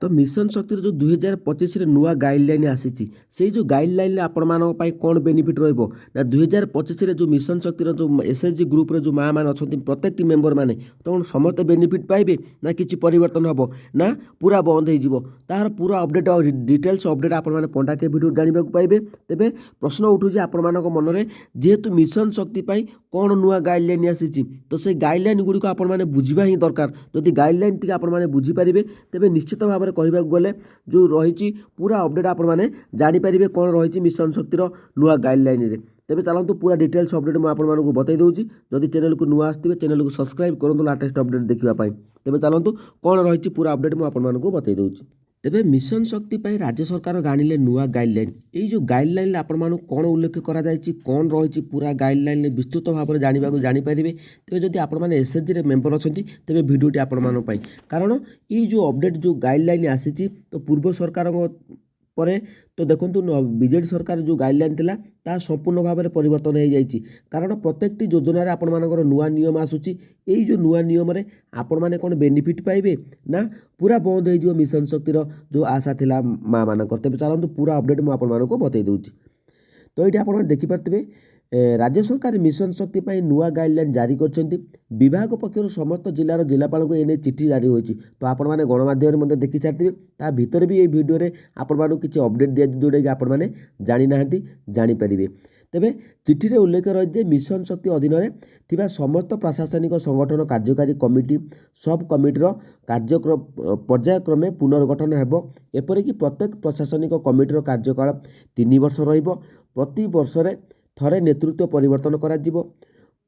तो मिशन शक्ति जो 2025 नुआ गाइडलाइन आसी से जो गाइडलाइन आपण मान कौन बेनिफिट रहा ना 2025 जो मिशन शक्ति जो एसएचजी ग्रुप जो माँ मैंने अच्छा प्रत्येक मेम्बर मैंने तो समस्त बेनिफिट पाइबे ना किसी परिवर्तन हम ना पूरा बंद हो तार पूरा अपडेट और डिटेल्स अपडेट आपने पंडा के भिडियो जानवा पाइबे। तेरे प्रश्न उठूँ आपण मान मन में जेहेतु मिशन शक्ति कौन नुआ गाइडलाइन आसी तो से गाइडलाइन गुड़िक आपने बुझा ही दरकार। जदि गाइडलाइन टी आपने बुझीपारे तेज निश्चित भाव में कहवाक गले जो रही पूरा अपडेट आपने जानीपारे कौन रही मिशन शक्तिर नुआ गाइडलाइन रे। तेज चलतु पूरा डिटेल्स अपडेट मुझे बतई दूसरी। जदि चैनल को नुआ आसते चैनल को सब्सक्राइब करूँ लाटेस्ट अपडेट देखापी। तेज चलतु कौन रही पूरा अपडेट मुझे बतई दूसरी। तेबे मिशन शक्ति राज्य सरकार गाणिले नुआ गाइडलाइन ये जो गाइडलाइन आपण कौन उल्लेख करा कौन रही पूरा गाइडलाइन विस्तृत भाव में जानीपारे। तेज जदि आपण एसएचजी मेम्बर अच्छा तेज भिडियोटी आपण कारण ये जो अपडेट जो गाइडलाइन आसी तो पूर्व सरकार परे तो देखो बीजेडी सरकार जो गाइडलाइन थिला ता संपूर्ण भाव में परिवर्तन हो जाइए। कारण प्रत्येक योजन आपण मानकर नुआ नियम आसूची यही जो नुआ नियम आपण मैंने कौन बेनिफिट पाइबे ना पूरा बंद हो मिशन शक्तिर जो आशा थिला माँ मानकर। तेज चलतु पूरा अपडेट मुझे बतई दूसरी। तो ये आप देखिपारे राज्य सरकार मिशन शक्ति नुआ गाइडलाइन जारी कर विभाग पक्षर समस्त जिलार जिलापाल को एने चिठी जारी होती। तो आपण मैंने गणमाध्यम देखी सारी ता भीतर भी ये वीडियो आपण किसी अपडेट दिया जोटा कि आपण मैंने जानी ना जानीपारे। तेबे चिठी रे उल्लेख रही मिशन शक्ति अधीन थिबा समस्त प्रशासनिक संगठन कार्यकारी कमिटी सब कमिटीर कार्यक्रम पर्यायक्रमे पुनर्गठन हेब। एपरिक प्रत्येक प्रशासनिक कमिटीर कार्यकाल 3 वर्ष रहिबो। प्रति वर्ष थरे नेतृत्व परिवर्तन करा जिवो।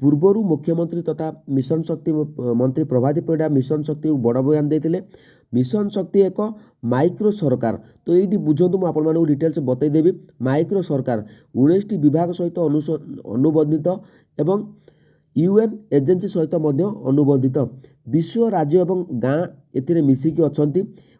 पूर्वर मुख्यमंत्री तथा मिशन शक्ति मंत्री प्रभाती परिडा मिशन शक्ति को बड़ बयान देते। मिशन शक्ति एक माइक्रो सरकार। तो ये बुझंतु मुझे आपको डिटेल्स बतईदेवी। माइक्रो सरकार 19टी विभाग सहित अनुबंधित एवं यूएन एजेंसी सहित अनुबंधित विश्व राज्य एवं गाँ ए मिसिकी अच्छा।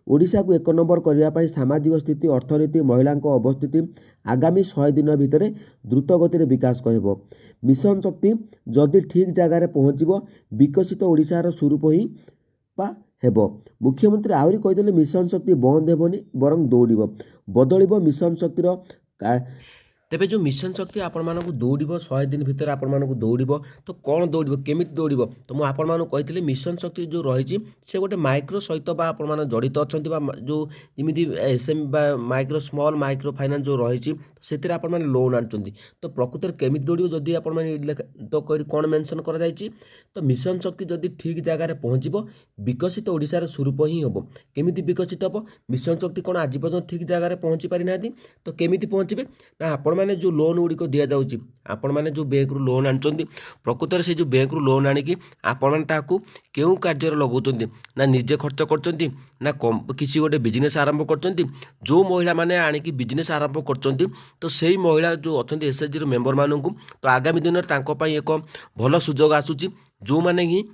ओडिशा को 1 नंबर करने सामाजिक स्थिति अर्थनीति महिला अवस्थिति आगामी 100 दिन भितर द्रुत गति विकास कर मिशन शक्ति जदि ठीक जगार पहुँचब विकसित ओडिशार स्वरूप ही हेब। मुख्यमंत्री आहरी कहीदेले मिशन शक्ति बंद हेबनी बरं दौड़ बदल मिशन शक्तिर तेबे जो मिशन शक्ति आपण मानक दौड़ 100 दिन भितर आपण मानक दौड़ तो कौन दौड़ केमी दौड़ तो मुझे आपण मानक कही मिशन शक्ति जो रही से गोटे माइक्रो सहित आपण मैंने जड़ित अच्छा जो जमी SM micro small micro finance जो रही से लोन आनी तो प्रकृत में केमी दौड़ जदि आप तो कौन मेंशन कर तो मिशन शक्ति जदि ठीक जगार पहुँचब विकसित ओडिशार स्वरूप ही हम। केमी विकसित हम मिशन शक्ति कौन आज पर्यटन ठीक जगार पहुँची पारि ना तो केमी पहुँचे ना आपण मैंने जो लोन गुड़िक दि जाऊँगी आपण मैंने जो बैंक रु लोन आनी प्रकृत से जो बैंक रु लोन आणिकी आपण क्यों कार्य लगाउछन्ती ना निजे खर्च करछन्ती ना किसी गोटे बिजनेस आरंभ करछन्ती। जो महिला माने आणिकी बिजनेस आरंभ करछन्ती तो सही महिला जो अच्छा एसएचजी मेम्बर मानू तो आगामी दिन में एक भल सुजोग आसूची जो माने ही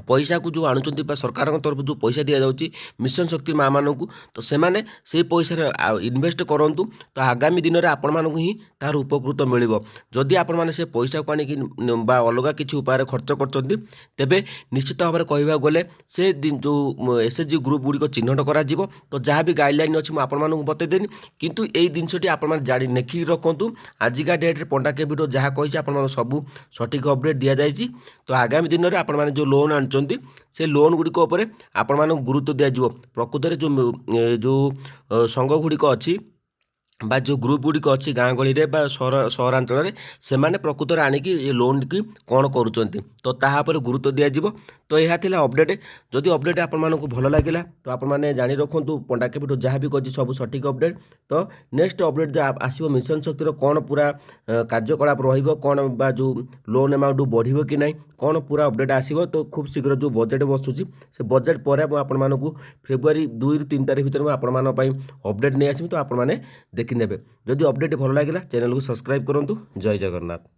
पैसा को जो आणुचंती सरकार तरफ जो पैसा दि जाऊँगी मिशन शक्ति माँ मानू तो सेमाने से पैसा इन्वेस्ट करंतु तो आगामी दिन में आपण मानू ही तार उपकृत मिल। जदि आपण माने से पैसा को आनिकी अलग किसी उपाय खर्च करचंती तेबे निश्चित भाव में कहवाक गले से जो एसएचजी ग्रुप गुड़िक चिन्हट करा जिवो। तो जहाँ भी गाइडलाइन अच्छी मुझे आपण मानू बतईदेनी किंतु यही जिनसटी आपण माने जानी नेखी रखु आजिका डेट्रे पंडा के वीडियो जहाँ कही आपण सब सठिक अपडेट दि जाइए। तो आगामी दिन में आपण माने जो लोन आनी से लोन गुड़िक आपण मानक गुरुत्व दिज्व। प्रकृत में जो संघ गुड़िक अच्छी बा जो ग्रुप गुड़िक अच्छी गाँ गहली सहरांचल से मैंने प्रकृत में आणिकी लोन की कौन करुँच तो तापर गुरुत्व दिज्व। तो यह थिला अपडेट। जदि अपडेट आपण मानक भल लगिला तो आपण माने जानी रखु पंडा के वीडियो जहाँ भी कही सब सठिक अपडेट। तो नेक्स्ट अपडेट जो आसो मिशन शक्तिर कौन पूरा कार्यकलाप रौन बा जो लोन अमाउंट बढ़ो कि ना कौन पूरा अपडेट आसो तो खूब शीघ्र जो बजेट बसुची से बजेट पर आपण मानक फेब्रुआरी 2 ରୁ 3 तारीख भितर आपण मान अपडेट नहीं आसमी तो आपण मैंने देखी नेबे। जदि अपडेट भल लगिला चैनल को सब्सक्राइब करूँ। जय जगन्नाथ।